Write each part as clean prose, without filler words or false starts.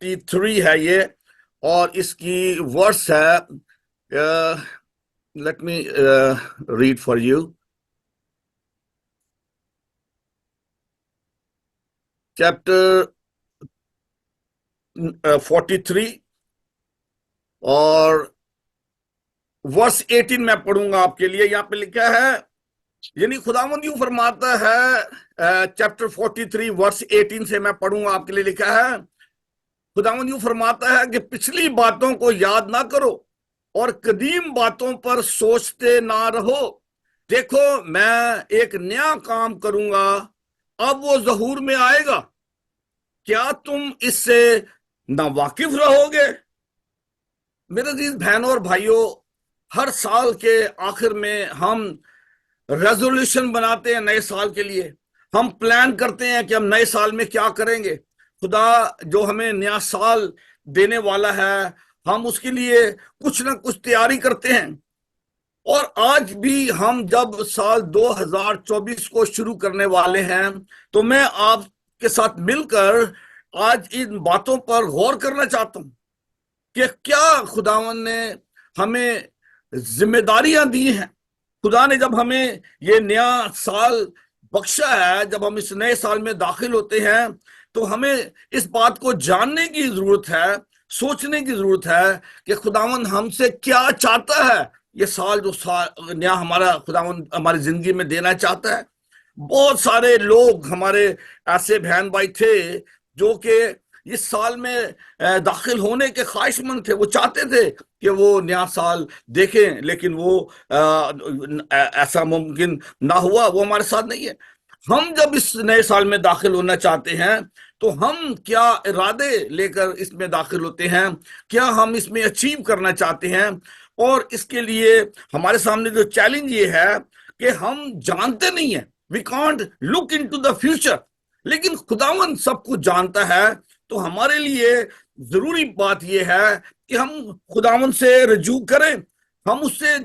43 है ये, और इसकी वर्स है, late me read for you. Chapter 43 और वर्स 18 मैं पढ़ूंगा आपके लिए। यहाँ पे लिखा है, यानी खुदावंद यूं फरमाता है, चैप्टर 43 वर्स 18 से मैं पढ़ूंगा आपके लिए। लिखा है, खुदावंद यूं फरमाता है कि पिछली बातों को याद ना करो और कदीम बातों पर सोचते ना रहो। देखो, मैं एक नया काम करूंगा, अब वो ज़हूर में आएगा, क्या तुम इससे नावाकिफ रहोगे? मेरे अजीज बहनों और भाइयों, हर साल के आखिर में हम रेजोल्यूशन बनाते हैं नए साल के लिए। हम प्लान करते हैं कि हम नए साल में क्या करेंगे। खुदा जो हमें नया साल देने वाला है, हम उसके लिए कुछ ना कुछ तैयारी करते हैं। और आज भी हम जब साल 2024 को शुरू करने वाले हैं, तो मैं आपके साथ मिलकर आज इन बातों पर गौर करना चाहता हूं कि क्या खुदावन ने हमें जिम्मेदारियां दी हैं। खुदा ने जब हमें ये नया साल बख्शा है, जब हम इस नए साल में दाखिल होते हैं, तो हमें इस बात को जानने की जरूरत है, सोचने की जरूरत है कि खुदावन हमसे क्या चाहता है। ये साल जो साल नया हमारा खुदावन हमारी जिंदगी में देना चाहता है। बहुत सारे लोग हमारे ऐसे बहन भाई थे जो कि इस साल में दाखिल होने के ख्वाहिशमंद थे। वो चाहते थे कि वो नया साल देखें, लेकिन वो ऐसा मुमकिन ना हुआ। वो हमारे साथ नहीं है। हम जब इस नए साल में दाखिल होना चाहते हैं, तो हम क्या इरादे लेकर इसमें दाखिल होते हैं, क्या हम इसमें अचीव करना चाहते हैं। और इसके लिए हमारे सामने जो चैलेंज ये है कि हम जानते नहीं है, we can't look into the future. लेकिन खुदावन सब कुछ जानता है। तो हमारे लिए जरूरी बात यह है कि हम खुदावन से रजू करें, हम उससे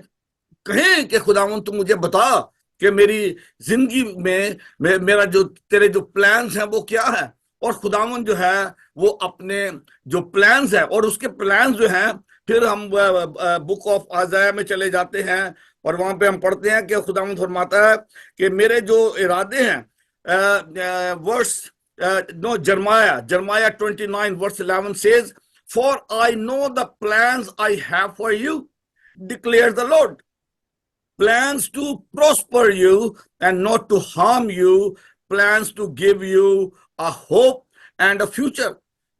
कहें कि खुदावन तुम मुझे बता कि मेरी जिंदगी में मेरा जो तेरे जो प्लान्स हैं वो क्या है। और खुदावन जो है वो अपने जो प्लान्स है, और उसके प्लान्स जो हैं, फिर हम बुक ऑफ आज़ाया में चले जाते हैं और वहां पे हम पढ़ते हैं कि खुदावन फरमाता है कि मेरे जो इरादे हैं, verse no, Jeremiah 29 verse 11 says, for I know the plans I have for you, declares the Lord, plans to prosper you and not to harm you, plans to give you a hope and a future.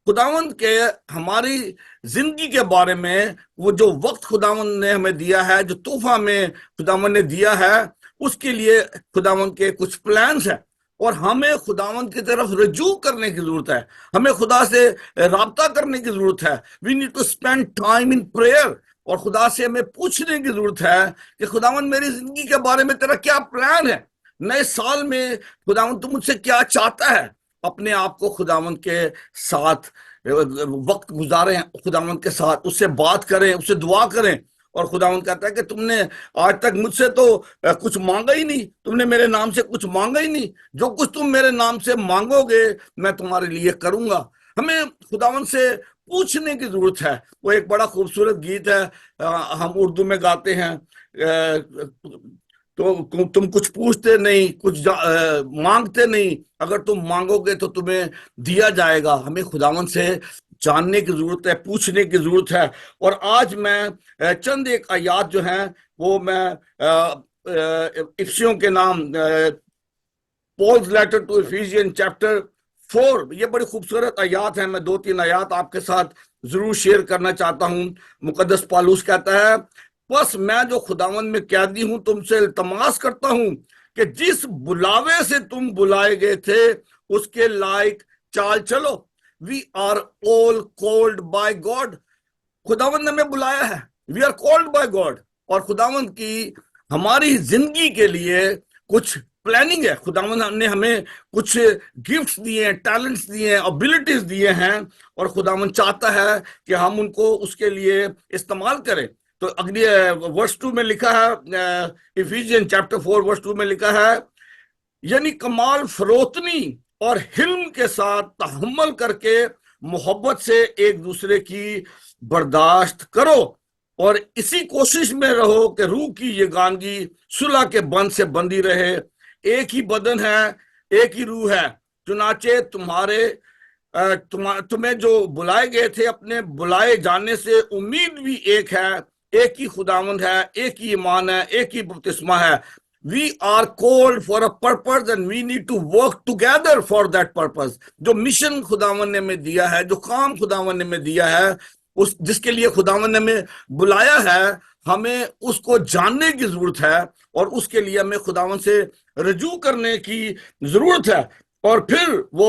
खुदावंद के हमारी जिंदगी के बारे में वो जो वक्त खुदावंद ने हमें दिया है, जो तोहफा में खुदावंद ने दिया है, उसके लिए खुदावंद के कुछ प्लान्स हैं। और हमें खुदावंद की तरफ रजू करने की जरूरत है, हमें खुदा से राब्ता करने की जरूरत है। We need to spend time in prayer. और खुदा से हमें पूछने की जरूरत है कि खुदावंद मेरी जिंदगी के बारे में तेरा क्या प्लान है। नए साल में खुदावंद तू मुझसे क्या चाहता है। अपने आप को खुदावंद के साथ वक्त गुजारें, खुदावंद के साथ उससे बात करें, उससे दुआ करें। और खुदावंद कहता है कि तुमने आज तक मुझसे तो कुछ मांगा ही नहीं, तुमने मेरे नाम से कुछ मांगा ही नहीं। जो कुछ तुम मेरे नाम से मांगोगे मैं तुम्हारे लिए करूंगा। हमें खुदावंद से पूछने की जरूरत है। वो एक बड़ा खूबसूरत गीत है, हम उर्दू में गाते हैं, तो तुम कुछ पूछते नहीं, कुछ मांगते नहीं, अगर तुम मांगोगे तो तुम्हें दिया जाएगा। हमें खुदावंद से जानने की जरूरत है, पूछने की जरूरत है। और आज मैं चंद एक आयात जो हैं वो मैं इफिसियों के नाम, Paul's letter to Ephesian chapter 4, ये बड़ी खूबसूरत आयात है। मैं 2-3 आयात आपके साथ जरूर शेयर करना चाहता हूं। मुकद्दस पालूस कहता है, बस मैं जो खुदावंद में कैदी हूं तुमसे इल्तमास करता हूं कि जिस बुलावे से तुम बुलाए गए थे उसके लायक चाल चलो। We are all called by God. खुदावंद ने हमें बुलाया है, we are called by God. और खुदावंद की हमारी जिंदगी के लिए कुछ प्लानिंग है। खुदावंद ने हमें कुछ गिफ्ट्स दिए हैं, टैलेंट्स दिए हैं, एबिलिटीज दिए हैं, और खुदावंद चाहता है कि हम उनको उसके लिए इस्तेमाल करें। तो अगली वर्स 2 में लिखा है, इफिसियन चैप्टर 4 वर्स 2 में लिखा है, यानी कमाल फरोतनी और हिल्म के साथ तहम्मुल करके मोहब्बत से एक दूसरे की बर्दाश्त करो और इसी कोशिश में रहो कि रूह की यगानगी सुलह के बंध से बंधी रहे। एक ही बदन है, एक ही रूह है, चुनाचे तुम्हें जो बुलाए गए थे अपने बुलाए जाने से उम्मीद भी एक है। एक ही खुदावंद है, एक ही ईमान है, एक ही बपतिस्मा है। We are called for a purpose and we need to work together for that purpose. जो मिशन खुदावन ने हमें दिया है, जो काम खुदावन ने हमें दिया है, उस जिसके लिए खुदावन ने हमें बुलाया है, हमें उसको जानने की जरूरत है और उसके लिए हमें खुदावन से रजू करने की जरूरत है। और फिर वो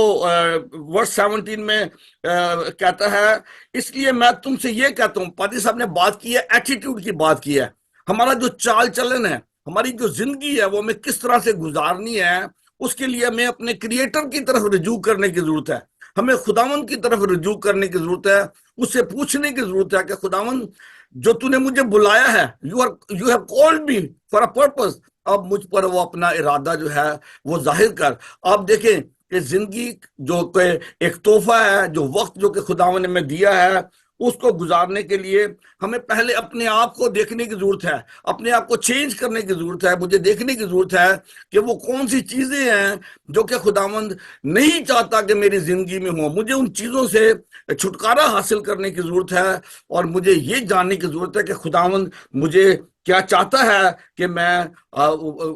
वर्स 17 में कहता है, इसलिए मैं तुमसे ये कहता हूं, पादी साहब ने बात की है, एटीट्यूड की बात की है। हमारा जो चाल चलन है, हमारी जो जिंदगी है, वो हमें किस तरह से गुजारनी है, उसके लिए हमें अपने क्रिएटर की तरफ रजू करने की जरूरत है। हमें खुदावन की तरफ रजू करने की जरूरत है, उससे पूछने की जरूरत है कि खुदावन, जो तूने मुझे बुलाया है, you have called me for a purpose, अब मुझ पर वो अपना इरादा जो है वो जाहिर कर। आप देखें कि जिंदगी जो एक तोहफा है, जो वक्त जो कि खुदावन ने हमें दिया है, उसको गुजारने के लिए हमें पहले अपने आप को देखने की जरूरत है, अपने आप को चेंज करने की जरूरत है। मुझे देखने की जरूरत है कि वो कौन सी चीजें हैं जो कि खुदावंद नहीं चाहता कि मेरी जिंदगी में हो। मुझे उन चीजों से छुटकारा हासिल करने की जरूरत है और मुझे ये जानने की जरूरत है कि खुदावंद मुझे क्या चाहता है कि मैं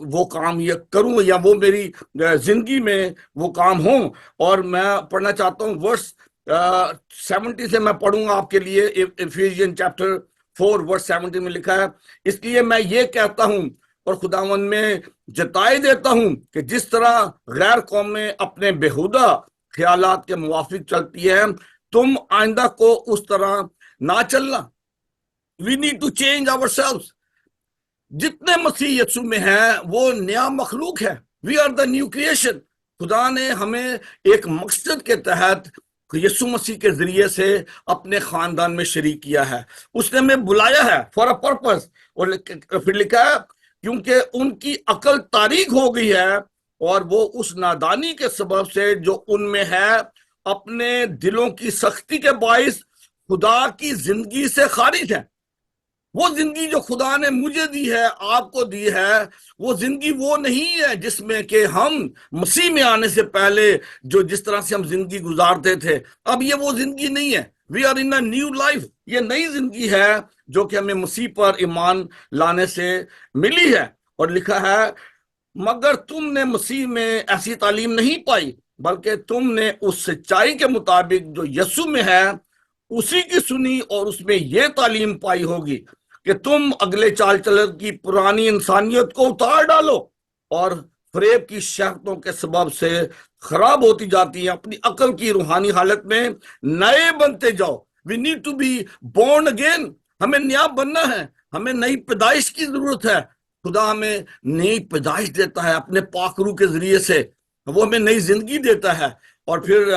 वो काम ये करूं या वो मेरी जिंदगी में वो काम हो। और मैं पढ़ना चाहता हूं वर्स 70 से मैं पढ़ूंगा आपके लिए। इफिसियन चैप्टर 4 वर्स 70 में लिखा है, इसलिए मैं ये कहता हूं और खुदावन में जताए देता हूं कि जिस तरह गैर कौमें अपने बेहुदा ख्यालात के मुवाफिक चलती है, तुम आइंदा को उस तरह ना चलना। We need to change ourselves. जितने मसीह यीशु में हैं वो नया मखलूक है। We are the new creation. खुदा ने हमें एक मकसद के तहत यीशु मसीह के जरिए से अपने खानदान में शरीक किया है। उसने हमें बुलाया है फॉर अ पर्पस। और फिर लिखा है, क्योंकि उनकी अकल तारीक हो गई है और वो उस नादानी के सबब से जो उनमें है, अपने दिलों की सख्ती के बाइस खुदा की जिंदगी से खारिज है। वो जिंदगी जो खुदा ने मुझे दी है, आपको दी है, वो जिंदगी वो नहीं है जिसमें कि हम मसीह में आने से पहले जो जिस तरह से हम जिंदगी गुजारते थे, अब ये वो जिंदगी नहीं है। We are in a new life. ये नई जिंदगी है जो कि हमें मसीह पर ईमान लाने से मिली है। और लिखा है, मगर तुमने मसीह में ऐसी तालीम नहीं पाई, बल्कि तुमने उस सच्चाई के मुताबिक जो यीशु में है उसी की सुनी और उसमें यह तालीम पाई होगी कि तुम अगले चाल चलन की पुरानी इंसानियत को उतार डालो और फरेब की शर्तों के सबब से खराब होती जाती है, अपनी अकल की रूहानी हालत में नए बनते जाओ। We need to be born again. हमें नया बनना है, हमें नई पैदाइश की जरूरत है। खुदा हमें नई पैदाइश देता है अपने पाक रूह के जरिए से, वो हमें नई जिंदगी देता है। और फिर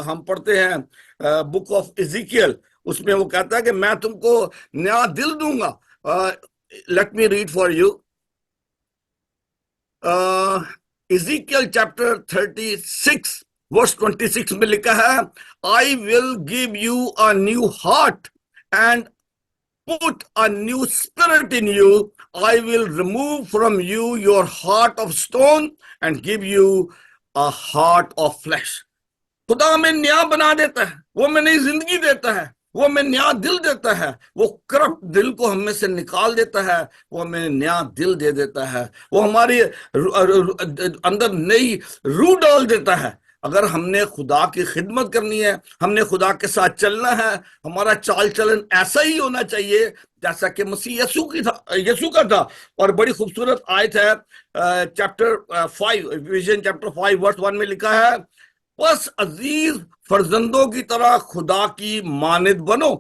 हम पढ़ते हैं बुक ऑफ इज़िकियल, उसमें वो कहता है कि मैं तुमको नया दिल दूंगा। Let me read for you. Ezekiel chapter 36 verse 26 में लिखा है, I will give you a new heart and put a new spirit in you. I will remove from you your heart of stone and give you a heart of flesh. खुदा हमें नया बना देता है, वो हमें नई जिंदगी देता है, वो हमें नया दिल देता है, वो करप्ट दिल को हमें से निकाल देता है, वो हमें नया दिल दे देता है, वो हमारे अंदर नई रूह डाल देता है। अगर हमने खुदा की खिदमत करनी है, हमने खुदा के साथ चलना है, हमारा चाल चलन ऐसा ही होना चाहिए जैसा कि मसीह यीशु का था। और बड़ी खूबसूरत आयत है चैप्टर 5 विजन चैप्टर 5 वर्स 1 में लिखा है, बस अजीज फर्जंदों की तरह खुदा की मानिद बनो।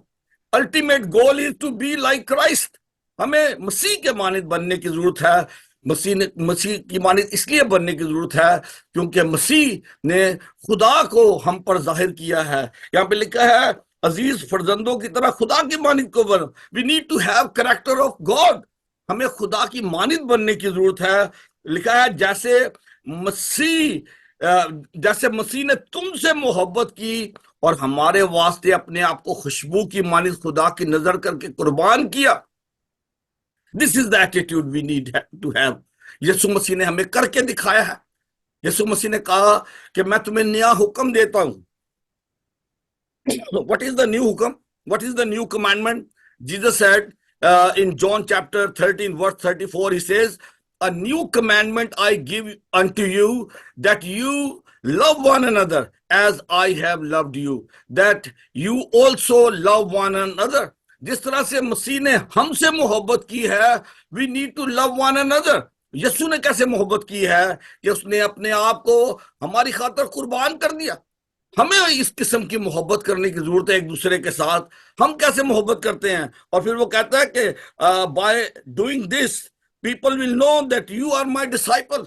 Ultimate goal is to be like Christ. हमें मसीह के मानिद बनने की जरूरत है। मसीह की मानिद इसलिए बनने की जरूरत है क्योंकि मसीह ने खुदा को हम पर जाहिर किया है। यहाँ पे लिखा है, अजीज फर्जंदों की तरह खुदा की मानिद को बनो। We need to have character of God. हमें खुदा की मानिद बनने की जरूरत है। लिखा है, जैसे मसीह जैसे मसीह ने तुमसे मोहब्बत की और हमारे वास्ते अपने आप को खुशबू की मानित खुदा की नजर करके कुर्बान किया। This is the attitude we need to have. Yeshu Masih ने हमें करके दिखाया है। यीशु मसीह ने कहा कि मैं तुम्हें नया हुक्म देता हूं। व्हाट इज द न्यू हुक्म? What is the new commandment? Jesus said in John chapter 13 verse 34, he says, a new commandment I give unto you, that you love one another as I have loved you, that you also love one another। जिस तरह से मसीह ने हमसे मोहब्बत की है, we need to love one another। यीशु ने कैसे मोहब्बत की है कि उसने अपने आप को हमारी खातिर कुर्बान कर दिया। हमें इस किस्म की मोहब्बत करने की जरूरत है एक दूसरे के साथ। हम कैसे मोहब्बत करते हैं? और फिर वो कहता है कि by doing this people will know that you are my disciple.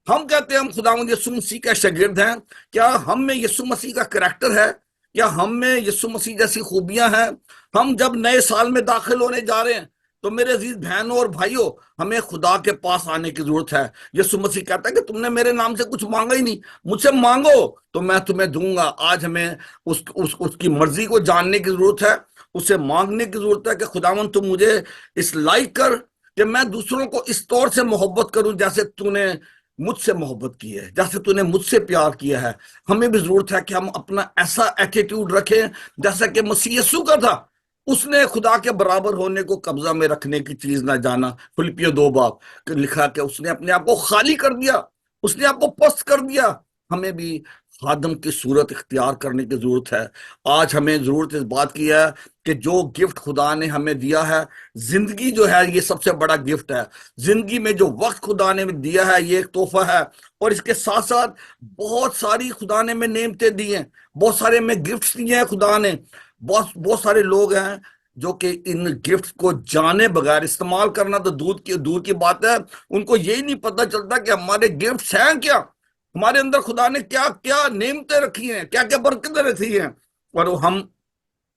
हम कहते हैं हम खुदावंद यीशु मसीह का शागिर्द हैं। क्या हम में यीशु मसीह का करैक्टर है? क्या हम में यीशु मसीह जैसी खूबियां हैं? हम जब नए साल में दाखिल होने जा रहे हैं तो मेरे अजीज बहनों और भाइयों, हमें खुदा के पास आने की जरूरत है। यीशु मसीह कहता है कि तुमने मेरे नाम से कुछ मांगा ही नहीं, मुझसे मांगो तो मैं तुम्हें दूंगा। आज हमें उसकी मर्जी को जानने की जरूरत है, उसे मांगने की जरूरत है कि खुदावन तुम मुझे इस लायक कर कि मैं दूसरों को इस तौर से मोहब्बत करूं जैसे तूने मुझसे मोहब्बत की है, जैसे तूने मुझसे प्यार किया है। हमें भी जरूरत है कि हम अपना ऐसा एटीट्यूड रखें जैसा कि मसीह यीशु का था। उसने खुदा के बराबर होने को कब्जा में रखने की चीज ना जाना। फिलिपियों 2 बाब लिखा कि उसने अपने आप को खाली कर दिया, उसने आपको पस्त कर दिया। हमें भी खादम की सूरत इख्तियार करने की जरूरत है। आज हमें जरूरत इस बात की है कि जो गिफ्ट खुदा ने हमें दिया है, जिंदगी जो है ये सबसे बड़ा गिफ्ट है। जिंदगी में जो वक्त खुदा ने दिया है ये एक तोहफा है, और इसके साथ साथ बहुत सारी खुदा ने में नेमतें दी हैं, बहुत सारे में गिफ्ट दिए हैं खुदा ने। बहुत बहुत सारे लोग हैं जो कि इन गिफ्ट को जाने बगैर इस्तेमाल करना तो दूर की बात है, उनको यही नहीं पता चलता कि हमारे गिफ्ट्स हैं क्या, हमारे अंदर खुदा ने क्या क्या नेमतें रखी हैं, क्या क्या बरकतें रखी हैं। और हम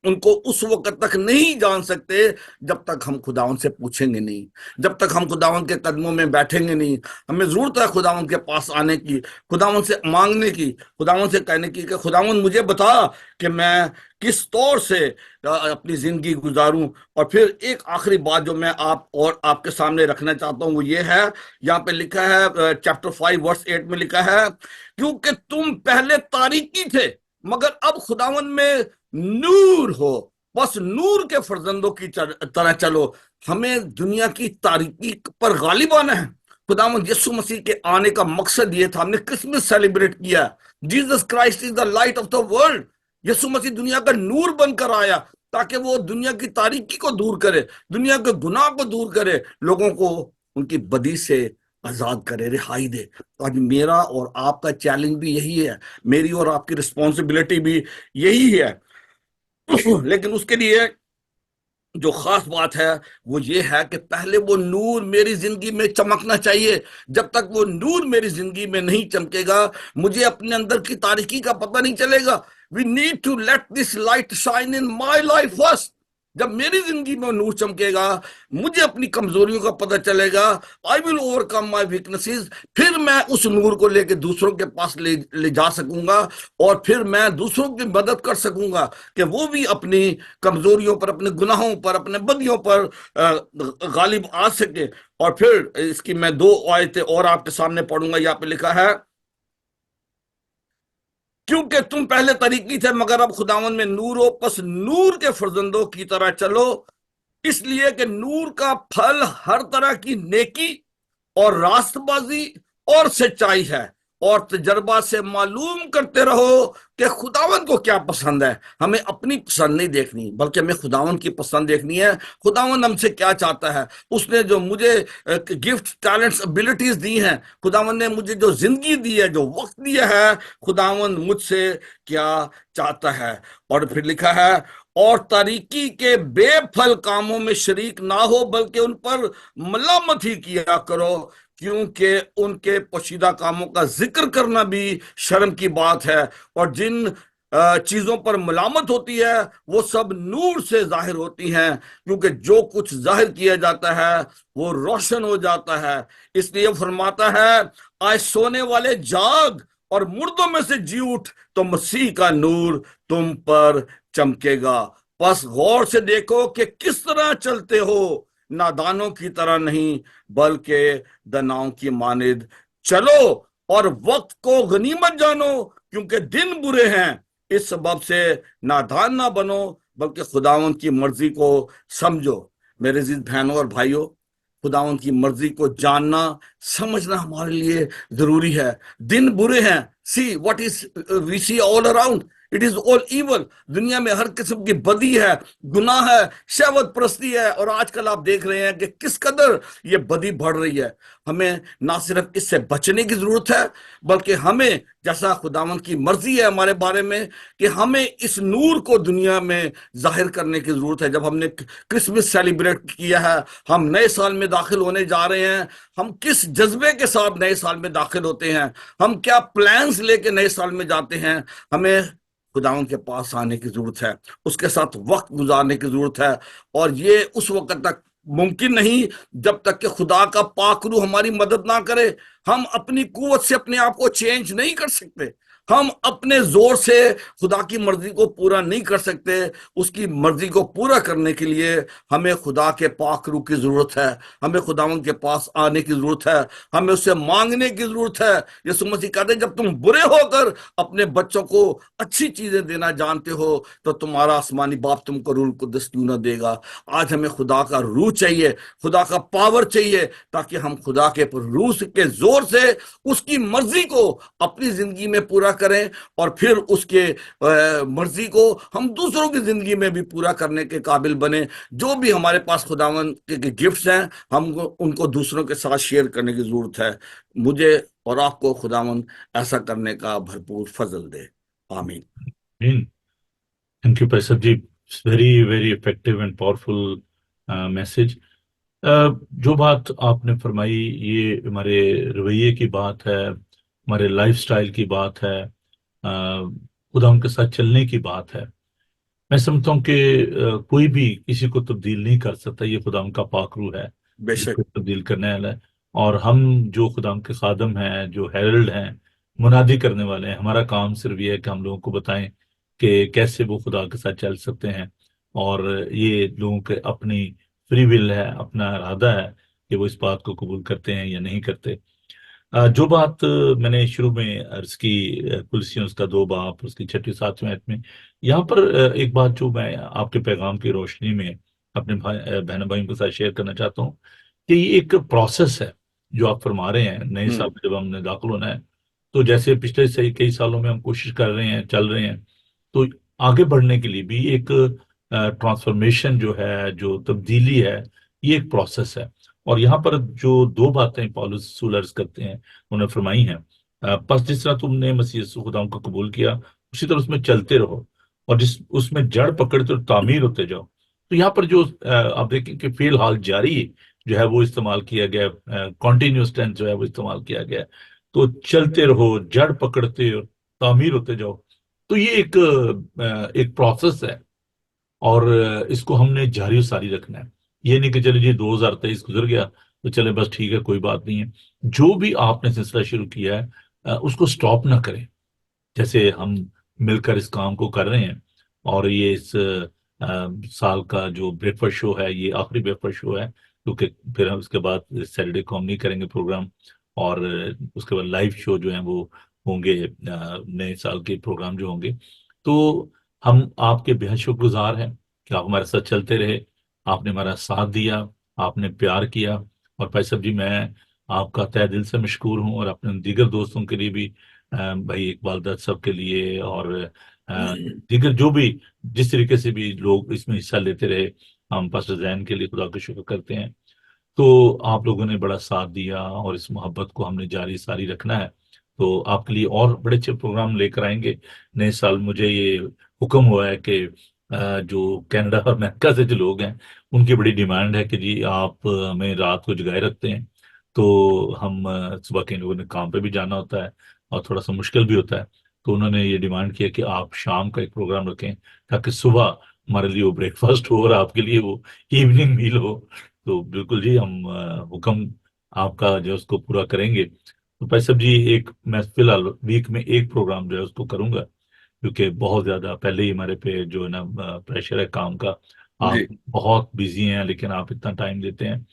उनको उस वक्त तक नहीं जान सकते जब तक हम खुदावन से पूछेंगे नहीं, जब तक हम खुदावन के कदमों में बैठेंगे नहीं। हमें जरूरत है खुदावन के पास आने की, खुदावन से मांगने की, खुदावन से कहने की कि खुदावन मुझे बता कि मैं किस तौर से अपनी जिंदगी गुजारूं। और फिर एक आखिरी बात जो मैं आप और आपके सामने रखना चाहता हूं वो ये है, यहाँ पे लिखा है चैप्टर 5 वर्स 8 में लिखा है, क्योंकि तुम पहले तारीकी थे मगर अब खुदावन में नूर हो, बस नूर के फर्जंदों की तरह चलो। हमें दुनिया की तारीकी पर गालिब आना है। खुदावंद यीशु मसीह के आने का मकसद ये था, हमने क्रिसमस सेलिब्रेट किया। Jesus Christ is the light of the world. Yeshu Masih दुनिया का नूर बनकर आया ताकि वो दुनिया की तारीकी को दूर करे, दुनिया के गुनाह को दूर करे, लोगों को उनकी बदी से आजाद करे, रिहाई दे। आज मेरा और आपका चैलेंज भी यही है, मेरी और आपकी रिस्पॉन्सिबिलिटी भी यही है। लेकिन उसके लिए जो खास बात है वो ये है कि पहले वो नूर मेरी जिंदगी में चमकना चाहिए। जब तक वो नूर मेरी जिंदगी में नहीं चमकेगा मुझे अपने अंदर की तारीकी का पता नहीं चलेगा। We need to let this light shine in my life first. जब मेरी जिंदगी में नूर चमकेगा मुझे अपनी कमजोरियों का पता चलेगा, I will overcome my weaknesses. फिर मैं उस नूर को लेकर दूसरों के पास ले जा सकूंगा और फिर मैं दूसरों की मदद कर सकूंगा कि वो भी अपनी कमजोरियों पर, अपने गुनाहों पर, अपने बदियों पर गालिब आ सके। और फिर इसकी मैं 2 आयतें और आपके सामने पढ़ूंगा। यहाँ पे लिखा है, क्योंकि तुम पहले तरीकी थे मगर अब खुदावन में नूर हो, बस नूर के फर्जंदों की तरह चलो। इसलिए कि नूर का फल हर तरह की नेकी और रास्तबाजी और सच्चाई है, और तजर्बा से मालूम करते रहो कि खुदावन को क्या पसंद है। हमें अपनी पसंद नहीं देखनी बल्कि हमें खुदावन की पसंद देखनी है। खुदावन हमसे क्या चाहता है, उसने जो मुझे गिफ्ट, टैलेंट्स, एबिलिटीज दी हैं, खुदावन ने मुझे जो जिंदगी दी है, जो वक्त दिया है, खुदावन मुझसे क्या चाहता है। और फिर लिखा है, और तारीकी के बेफल कामों में शरीक ना हो बल्कि उन पर मलामत ही किया करो, क्योंकि उनके पोशीदा कामों का जिक्र करना भी शर्म की बात है। और जिन चीजों पर मलामत होती है वो सब नूर से जाहिर होती हैं, क्योंकि जो कुछ जाहिर किया जाता है वो रोशन हो जाता है। इसलिए फरमाता है, आज सोने वाले जाग और मुर्दों में से जी उठ तो मसीह का नूर तुम पर चमकेगा। बस गौर से देखो कि किस तरह चलते हो, नादानों की तरह नहीं बल्कि दनाओं की मानिद चलो, और वक्त को गनीमत जानो क्योंकि दिन बुरे हैं। इस सबब से नादान ना बनो बल्कि खुदावंद की मर्जी को समझो। मेरे अजीज बहनों और भाइयों, खुदावंद की मर्जी को जानना समझना हमारे लिए जरूरी है। दिन बुरे हैं। See what is we see all around, it is all evil. दुनिया में हर किस्म की बदी है, गुनाह है, शहवत परस्ती है, और आजकल आप देख रहे हैं कि किस कदर ये बदी बढ़ रही है। हमें ना सिर्फ इससे बचने की जरूरत है बल्कि हमें, जैसा खुदावंद की मर्जी है हमारे बारे में, कि हमें इस नूर को दुनिया में जाहिर करने की जरूरत है। जब हमने क्रिसमस सेलिब्रेट किया है, हम नए साल में दाखिल होने जा रहे हैं, हम किस जज्बे के साथ नए साल में दाखिल होते हैं, हम क्या प्लान्स लेके नए साल में जाते हैं। हमें खुदावन के पास आने की जरूरत है, उसके साथ वक्त गुजारने की जरूरत है। और ये उस वक्त तक मुमकिन नहीं जब तक कि खुदा का पाक रूह हमारी मदद ना करे। हम अपनी कुव्वत से अपने आप को चेंज नहीं कर सकते, हम अपने जोर से खुदा की मर्जी को पूरा नहीं कर सकते। उसकी मर्जी को पूरा करने के लिए हमें खुदा के पाक रूह की जरूरत है, हमें खुदावन के पास आने की जरूरत है, हमें उससे मांगने की जरूरत है। यीशु मसीह कहते हैं, जब तुम बुरे होकर अपने बच्चों को अच्छी चीजें देना जानते हो तो तुम्हारा आसमानी बाप तुमको रूह कुद्दस क्यों ना देगा। आज हमें खुदा का रूह चाहिए, खुदा का पावर चाहिए, ताकि हम खुदा के रूह के जोर से उसकी मर्जी को अपनी जिंदगी में पूरा करें, और फिर उसके मर्जी को हम दूसरों की जिंदगी में भी पूरा करने के काबिल बने। जो भी हमारे पास खुदावन के गिफ्ट्स हैं, हम उनको दूसरों के साथ शेयर करने की जरूरत है। मुझे और आपको खुदावन ऐसा करने का भरपूर फजल दे। आमीन। Thank you pastor ji, very very effective and powerful message. जो बात आपने फरमाई ये हमारे रवैये की बात है, हमारे लाइफस्टाइल की बात है, खुदा उनके साथ चलने की बात है। मैं समझता हूँ कि कोई भी किसी को तब्दील नहीं कर सकता, ये खुदा उनका पाक रूह है बेशक। जिसको तब्दील करने वाला है। और हम जो खुदा उनके खादम हैं, जो हेरल्ड हैं, मुनादी करने वाले हैं, हमारा काम सिर्फ ये है कि हम लोगों को बताएं कि कैसे वो खुदा के साथ चल सकते हैं। और ये लोगों के अपनी फ्री विल है, अपना इरादा है कि वो इस बात को कबूल करते हैं या नहीं करते। जो बात मैंने शुरू में अर्ज की, कुलसियों उसका 2 बाब उसकी 6-7वें आयत में, यहाँ पर एक बात जो मैं आपके पैगाम की रोशनी में अपने बहन भाइयों के साथ शेयर करना चाहता हूँ कि ये एक प्रोसेस है जो आप फरमा रहे हैं। नए साल में जब हमने दाखिल होना है, तो जैसे पिछले से कई सालों में हम कोशिश कर रहे हैं, चल रहे हैं, तो आगे बढ़ने के लिए भी एक ट्रांसफॉर्मेशन जो है, जो तब्दीली है, ये एक प्रोसेस है। और यहाँ पर जो 2 बातें पौलुस रसूल अर्ज करते हैं, उन्होंने फरमाई हैं, बस जिस तरह तुमने मसीह यीशु खुदाम को कबूल किया उसी तरह उसमें चलते रहो, और जिस उसमें जड़ पकड़ते और तामीर होते जाओ। तो यहाँ पर जो आप देखें कि फिलहाल जारी जो है वो इस्तेमाल किया गया, कॉन्टिन्यूस टेंस जो है वो इस्तेमाल किया गया है। तो चलते रहो, जड़ पकड़ते और तामीर होते जाओ। तो ये एक प्रोसेस है, और इसको हमने जारी सारी रखना है। ये नहीं कि चले जी 2023 गुजर गया तो चले बस ठीक है, कोई बात नहीं है। जो भी आपने सिलसिला शुरू किया है, उसको स्टॉप ना करें। जैसे हम मिलकर इस काम को कर रहे हैं, और ये इस साल का जो ब्रेकफास्ट शो है, ये आखिरी ब्रेकफास्ट शो है, क्योंकि फिर हम उसके बाद सैटरडे को हम नहीं करेंगे प्रोग्राम। और उसके बाद लाइव शो जो है वो होंगे, नए साल के प्रोग्राम जो होंगे। तो हम आपके बेहद शुक्रगुजार हैं कि आप हमारे साथ चलते रहे, आपने हमारा साथ दिया, आपने प्यार किया। और भाई साहब जी, मैं आपका तहे दिल से मशकूर हूँ, और अपने दीगर दोस्तों के लिए भी, भाई इकबाल दत्त साहब के लिए, और दीगर जो भी जिस तरीके से भी लोग इसमें हिस्सा लेते रहे, हम पास्टर जैन के लिए खुदा का शुक्र करते हैं। तो आप लोगों ने बड़ा साथ दिया, और इस मोहब्बत को हमने जारी सारी रखना है। तो आपके लिए और बड़े अच्छे प्रोग्राम लेकर आएंगे नए साल। मुझे ये हुक्म हुआ है कि जो कनाडा और अमेरिका से जो लोग हैं, उनकी बड़ी डिमांड है कि जी आप हमें रात को जगाए रखते हैं। तो हम सुबह के लोगों ने काम पे भी जाना होता है, और थोड़ा सा मुश्किल भी होता है। तो उन्होंने ये डिमांड किया कि आप शाम का एक प्रोग्राम रखें, ताकि सुबह हमारे लिए वो ब्रेकफास्ट हो और आपके लिए वो इवनिंग मील हो। तो बिल्कुल जी, हम हुक्म आपका जो उसको पूरा करेंगे। तो भाई साहब जी, एक मैं फिलहाल वीक में एक प्रोग्राम जो है उसको करूंगा, क्योंकि बहुत ज्यादा पहले ही हमारे पे जो है ना प्रेशर है काम का। आप जी बहुत बिजी हैं, लेकिन आप इतना टाइम देते हैं।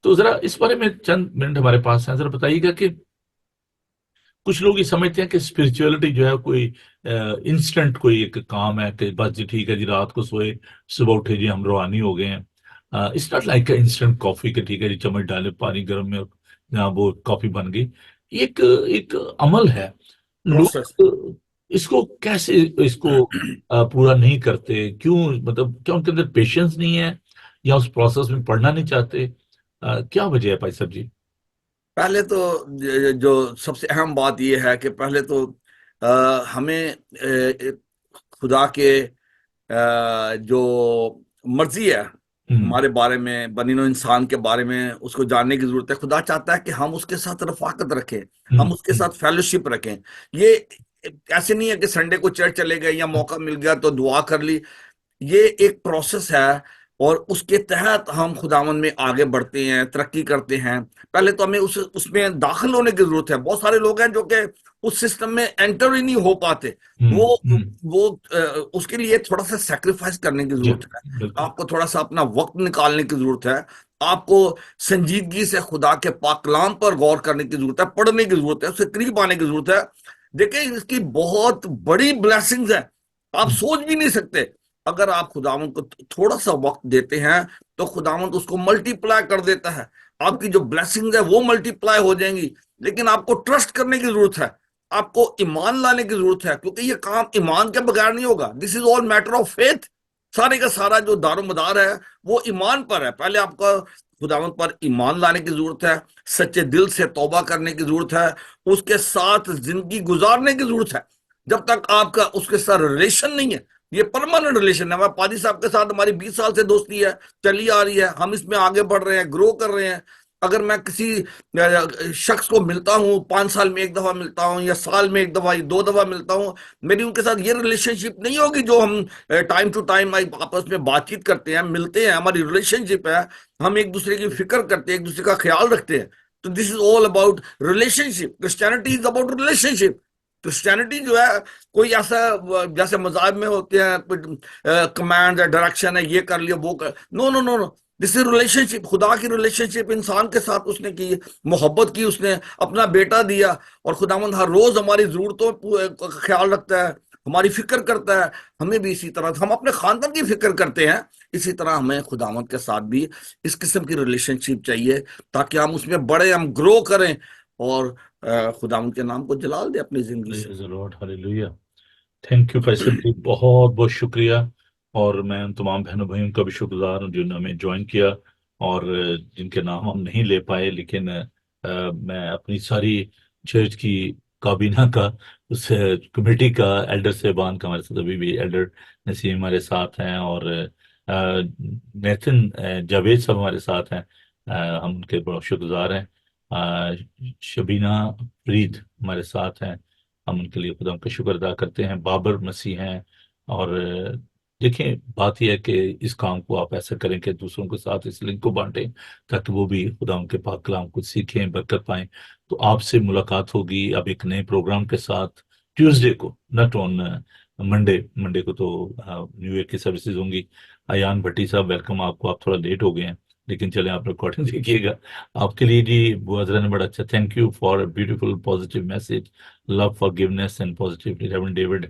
तो जरा इस बारे में चंद मिनट हमारे पास हैं, जरा बताइएगा कि कुछ लोग ये समझते हैं कि स्पिरिचुअलिटी जो है कोई इंस्टेंट कोई एक काम है कि बस जी ठीक है जी, रात को सोए सुबह उठे जी हम रूहानी हो गए हैं। It's not like instant coffee के ठीक है जी, चम्मच डाले पानी गर्म में जहाँ वो कॉफी बन गई। ये एक एक अमल है। प्रोसेस। लोग इसको कैसे इसको पूरा नहीं करते, क्यों? मतलब क्या उनके अंदर पेशेंस नहीं है, या उस प्रोसेस में पढ़ना नहीं चाहते? क्या वजह है भाई साहब जी? पहले तो जो सबसे अहम बात यह है कि पहले तो हमें खुदा के जो मर्जी है हम्म। हमारे बारे में, बनीनो इंसान के बारे में, उसको जानने की जरूरत है। खुदा चाहता है कि हम उसके साथ रफाकत रखें, हम उसके हम्म। साथ फेलोशिप रखें। ये ऐसे नहीं है कि संडे को चर्च चले गए या मौका मिल गया तो दुआ कर ली। ये एक प्रोसेस है, और उसके तहत हम खुदावन में आगे बढ़ते हैं, तरक्की करते हैं। पहले तो हमें उसमें दाखिल होने की जरूरत है। बहुत सारे लोग हैं जो कि उस सिस्टम में एंटर ही नहीं हो पाते। वो वो उसके लिए थोड़ा सा सेक्रीफाइस करने की जी जरूरत है। बिल्कुल। आपको थोड़ा सा अपना वक्त निकालने की जरूरत है। आपको संजीदगी से खुदा के पाक कलाम पर गौर करने की जरूरत है, पढ़ने की जरूरत है, उसके करीब आने की जरूरत है। देखिए, इसकी बहुत बड़ी ब्लेसिंग्स है, आप हम्म। सोच भी नहीं सकते। अगर आप खुदावंत को थोड़ा सा वक्त देते हैं तो खुदावंत उसको मल्टीप्लाई कर देता है। आपकी जो ब्लेसिंग्स है वो मल्टीप्लाई हो जाएंगी। लेकिन आपको ट्रस्ट करने की जरूरत है, आपको ईमान लाने की जरूरत है, क्योंकि ये काम ईमान के बगैर नहीं होगा। This is all matter of faith. सारे का सारा जो दारोमदार है वो ईमान पर है। पहले आपका खुदावंत पर ईमान लाने की जरूरत है, सच्चे दिल से तौबा करने की जरूरत है, उसके साथ जिंदगी गुजारने की जरूरत है। जब तक आपका उसके साथ रिलेशन नहीं है, ये परमानेंट रिलेशन है। हमारे पादी साहब के साथ हमारी 20 साल से दोस्ती है, चली आ रही है, हम इसमें आगे बढ़ रहे हैं, ग्रो कर रहे हैं। अगर मैं किसी शख्स को मिलता हूँ, 5 साल में एक दफा मिलता हूँ, या साल में एक दफा या 2 दफा मिलता हूँ, मेरी उनके साथ ये रिलेशनशिप नहीं होगी जो हम टाइम टू टाइम आपस में बातचीत करते हैं, मिलते हैं, हमारी रिलेशनशिप है। हम एक दूसरे की फिक्र करते हैं, एक दूसरे का ख्याल रखते हैं। तो this is all about relationship. Christianity is about relationship. Christianity जो है कोई ऐसा जैसे मजाहब में होते हैं कमांड है, डायरेक्शन है, ये कर लिया वो कर, no no no no. This is relationship, खुदा की रिलेशनशिप इंसान के साथ उसने की, मोहब्बत की, उसने अपना बेटा दिया। और खुदावंद हर रोज हमारी जरूरतों का ख्याल रखता है, हमारी फिक्र करता है। हमें भी इसी तरह, हम अपने खानदान की फिक्र करते हैं, इसी तरह हमें खुदावंद के साथ भी इस किस्म की रिलेशनशिप चाहिए, ताकि हम उसमें बड़े, हम ग्रो करें, और खुदावंद के नाम को जलाल दे अपनी जिंदगी से। Praise the lord, hallelujah. Thank you Faisal ji, बहुत बहुत शुक्रिया। और मैं उन तमाम बहनों भाइयों का भी शुक्रगुजार हूँ जिन्होंने हमें ज्वाइन किया, और जिनके नाम हम नहीं ले पाए, लेकिन मैं अपनी सारी चर्च की काबीना का, उस कमेटी का, एल्डर साहबान का, हमारे साथ अभी भी एल्डर नसीम हमारे साथ हैं, और नेथन जावेद साहब हमारे साथ हैं। हम उनके बहुत शुक्रगुजार हैं। शबीना फरीद हमारे साथ हैं, हम उनके लिए खुदा का शुक्र अदा करते हैं। बाबर मसीह हैं। और देखें, बात यह है कि इस काम को आप ऐसा करें कि दूसरों के साथ इस लिंक को बांटें, ताकि वो भी खुदा उनके पाक कलाम को सीखें, बरकत पाएं। तो आपसे मुलाकात होगी अब एक नए प्रोग्राम के साथ, ट्यूसडे को, नॉट ऑन मंडे। मंडे को तो न्यू ईयर की सर्विसेज होंगी। अयान भट्टी साहब, वेलकम आपको, आप थोड़ा लेट हो गए हैं, लेकिन चले आप रिकॉर्डिंग देखिएगा। आपके लिए जी बुआजरा ने बड़ा अच्छा, thank you for beautiful positive message, love, forgiveness, and positivity. Reverend David,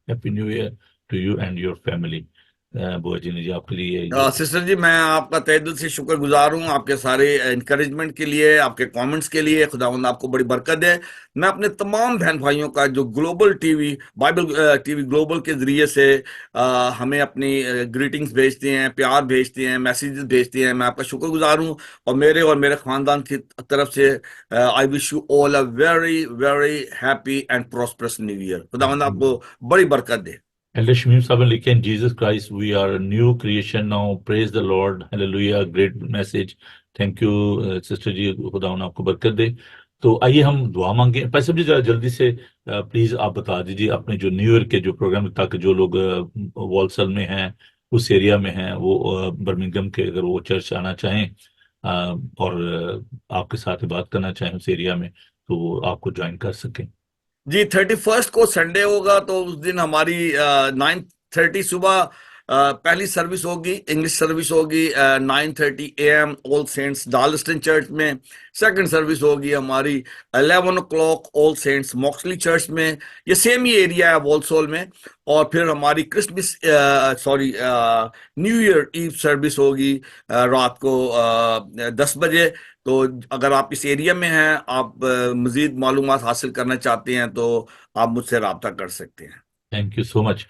happy New Year to you and your family. बुआ जी ने जी आपके लिए ये। सिस्टर जी, मैं आपका तहे दिल से शुक्रगुजार हूँ, आपके सारे इनकरेजमेंट के लिए, आपके कमेंट्स के लिए। खुदावंद आपको बड़ी बरकत दे। मैं अपने तमाम बहन भाइयों का जो global TV, Bible TV global के जरिए से हमें अपनी ग्रीटिंग्स भेजते हैं, प्यार भेजते हैं, मैसेजेस भेजते हैं, मैं आपका शुक्रगुजार हूँ। और मेरे खानदान की तरफ से I wish you all a very very happy and prosperous new year. खुदावंद आपको बड़ी बरकत दे। एल्डर शमीम साहब ने लिखे हैं, Jesus Christ we are new creation now, praise the lord, hallelujah, great message. Thank you sister ji, खुदा उन्हें आपको बरकत दे। तो आइए हम दुआ मांगे। पैसे जी जरा जल्दी से प्लीज आप बता दीजिए अपने जो न्यू ईयर के जो प्रोग्राम, ताकि जो लोग वॉल्सल में हैं, उस एरिया में हैं, वो बर्मिंघम के, अगर वो चर्च आना चाहें और आपके साथ बात करना चाहें उस एरिया में, तो वो आपको ज्वाइन कर सकें। जी 31st को संडे होगा, तो उस दिन हमारी 9:30 सुबह पहली सर्विस होगी, इंग्लिश सर्विस होगी 9:30 AM ऑल सेंट्स डार्लस्टन चर्च में। सेकंड सर्विस होगी हमारी 11 o'clock All Saints Moxley church में, ये सेम ही एरिया है वॉल्सोल में। और फिर हमारी Christmas New Year Eve service होगी रात को 10 बजे। तो अगर आप इस एरिया में हैं, आप मजीद मालूमात हासिल करना चाहते हैं, तो आप मुझसे रब्ता कर सकते हैं। Thank you so much.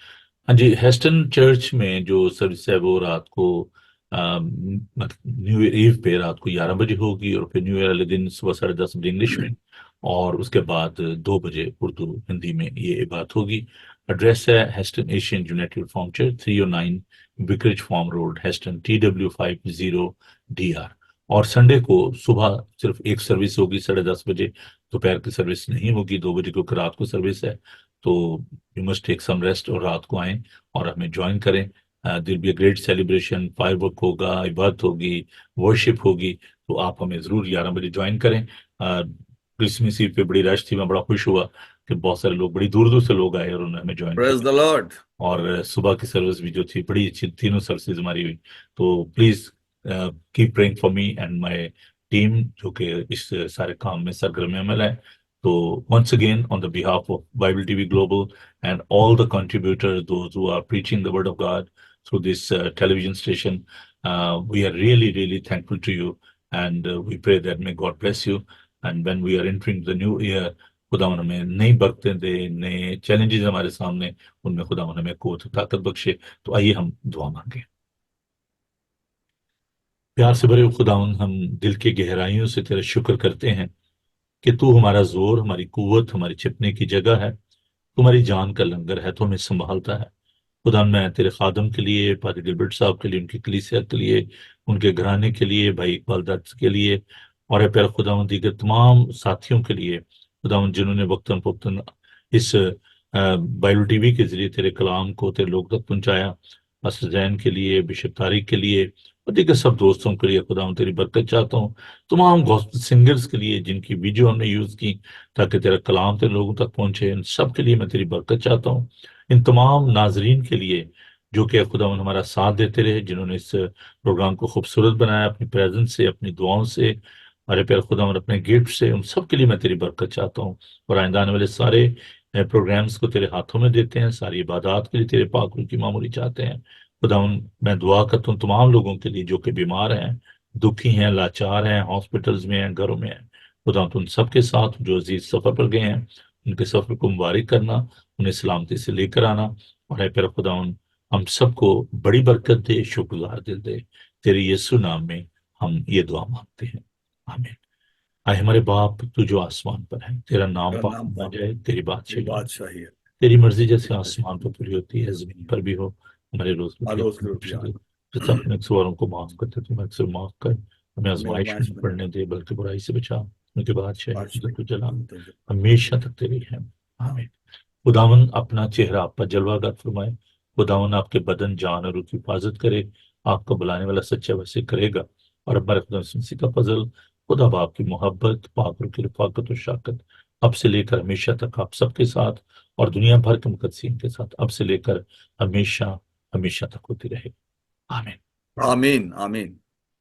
हाँ जी, हेस्टन चर्च में जो सर्विस है वो रात को न्यू ईयर ईव पे रात को 11 बजे होगी, और फिर न्यू ईयर वाले दिन सुबह 10:30 बजे इंग्लिश में, और उसके बाद 2 बजे उर्दू हिंदी में ये बात होगी। एड्रेस है Heston Asian United Reform Church, 309 Vicarage Farm Road, Heston, TW50DR। और संडे को सुबह सिर्फ एक सर्विस होगी 10:30 बजे, दोपहर की सर्विस नहीं होगी 2 बजे, क्योंकि रात को सर्विस है। तो you must take some rest और रात को आएं और हमें ज्वाइन करें। It'll be a great celebration, firework होगा, इबादत होगी, वर्शिप होगी। तो आप हमें जरूर 11 बजे ज्वाइन करें। क्रिसमस ईव पे बड़ी रश थी, मैं बड़ा खुश हुआ कि बहुत सारे लोग, बड़ी दूर दूर से लोग आए और उन्होंने हमें ज्वाइन प्रेज द किया। लॉर्ड। और सुबह की सर्विस भी जो थी बड़ी अच्छी, तीनों सर्विसेज हमारी हुई। तो please keep praying for me and my team, जो कि इस सारे काम में सरगर्म अमल है। तो once again, on the behalf of Bible TV Global and all the contributors, those who are preaching the word of God through this television station, we are really, really thankful to you, and we pray that may God bless you. And when we are entering the new year, खुदावन हमें नई बरकतें दे, नए challenges हमारे सामने, उनमें खुदावन हमें क़ुव्वत और ताकत बख्शे। तो आइए हम दुआ मांगे। प्यार से भरे खुदावन, हम दिल की गहराइयों से तेरा शुक्र करते हैं कि तू हमारा जोर, हमारी कुव्वत, हमारी छिपने की जगह है, तुम्हारी जान का लंगर है, तो हमें संभालता है। खुदा, मैं तेरे खादम के लिए, पादरी गिलबर्ट साहब के लिए, उनकी कलीसिया के लिए, उनके घराने के लिए, भाई इकबाल दत्त के लिए, और है प्यार खुदावन दीगर तमाम साथियों के लिए खुदावन, जिन्होंने वक्तन फवक्तन इस बाइबल टीवी के जरिए तेरे कलाम को तेरे लोग तक पहुंचाया। असर जैन के लिए, बिशप तारिक के लिए, और दीगर सब दोस्तों के लिए खुदावन तेरी बरकत चाहता हूँ। तमाम गॉस्पेल सिंगर्स के लिए जिनकी वीडियो हमने यूज की ताकि तेरा कलाम तेरे लोगों तक पहुंचे, इन सब के लिए मैं तेरी बरकत चाहता हूँ। इन तमाम नाजरीन के लिए जो कि खुदावन हमारा साथ देते रहे, जिन्होंने इस प्रोग्राम को खूबसूरत बनाया अपनी प्रेजेंस से, अपनी दुआओं से, हमारे प्यारे खुदावन अपने गिफ्ट से, उन सब के लिए मैं तेरी बरकत चाहता हूँ। और आइंदा आने वाले सारे प्रोग्राम्स को तेरे हाथों में देते हैं, सारी इबादत के लिए तेरे पाक रूह की मामूली चाहते हैं। खुदावन मैं दुआ करता हूँ तमाम लोगों के लिए जो कि बीमार हैं, दुखी हैं, लाचार हैं, हॉस्पिटल्स में हैं, घरों में हैं। खुदा तुम सबके साथ, जो अजीज सफर पर गए हैं उनके सफर को मुबारक करना, उन्हें सलामती से लेकर आना। और है प्यारा खुदावन हम सबको बड़ी बरकत दे, शुक्रगुजार दिल दे। तेरे यीशु नाम में हम ये दुआ मांगते हैं, आमीन। आए हमारे बाप, तू जो आसमान पर है, तेरा नाम तेरा पाक नाम होना पाक, जाए, तेरी तेरी बादशाही आए, बादशाही है, तेरी मर्जी जैसे आसमान पर पूरी होती है जमीन पर भी हो। हमारे रोज हर की रोज की अपनी रोटी बख्श दे, आज जैसे अपने सवालों को माफ करते तुम अक्सर माफ कर। हमें हमें आजमाइश में आजमाइश न में पड़ने दे, बल्कि बुराई से बचा। उनके बादशाह बादशाही तो जला तुझे। हमेशा तक तेरी है, आमीन। खुदावन अपना चेहरा आप पर जलवागर फरमाए। खुदावन आपके बदन, जान और रूह की हिफाजत करे। आपको बुलाने वाला सच्चा वैसे करेगा। और हमारे खुदा यीशु मसीह का फजल, खुदा बाप की मोहब्बत, पाक रूह की रफाकत और शाकत अब से लेकर हमेशा तक आप सबके साथ, और दुनिया भर के मुकद्दसीन के साथ अब से लेकर हमेशा हमेशा तक होती रहे, आमीन। आमीन आमीन।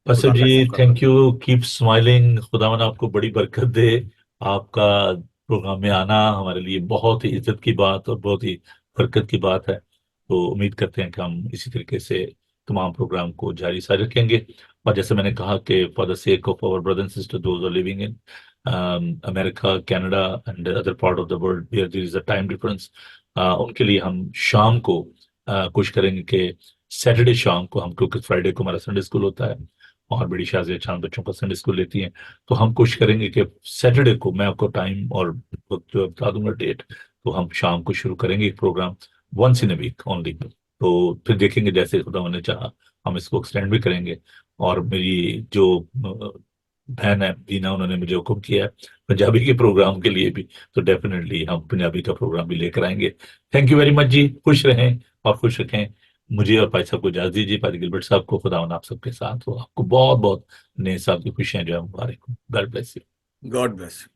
असद खुदा का जी, शुक्र। Thank you, keep smiling. खुदावन आपको बड़ी बरकत दे। आपका प्रोग्राम में आना हमारे लिए बहुत ही इज्जत की बात और बहुत ही बरकत की बात है। तो उम्मीद करते हैं कि हम इसी तरीके से तमाम प्रोग्राम को जारी सारी रखेंगे। और जैसे मैंने कहा कि for the sake of our brother and sister those are living in America, Canada and other part of the world where there is a time difference, उनके लिए हम शाम को कोशिश करेंगे कि सैटरडे शाम को हम, क्योंकि फ्राइडे को हमारा संडे स्कूल होता है और बड़ी शाजिया चांद बच्चों का संडे स्कूल लेती हैं, तो हम कोशिश करेंगे कि सैटरडे को मैं आपको टाइम और वक्त जो बता दूंगा, डेट, तो हम शाम को शुरू करेंगे एक programme, once in a week only. तो फिर देखेंगे जैसे खुदा ने चाहा हम इसको एक्सटेंड भी करेंगे। और मेरी जो बहन है दीना, उन्होंने मुझे हुक्म किया है पंजाबी के प्रोग्राम के लिए भी, तो डेफिनेटली हम पंजाबी का प्रोग्राम भी लेकर आएंगे। थैंक यू वेरी मच जी, खुश रहें और खुश रखें। मुझे और भाई साहब को इजाजत दीजिए, पादी गिलबर्ट साहब को, खुदावन आप सबके साथ हो। आपको बहुत बहुत नए साल की खुशियां जो है मुबारक हो। God bless you. God bless.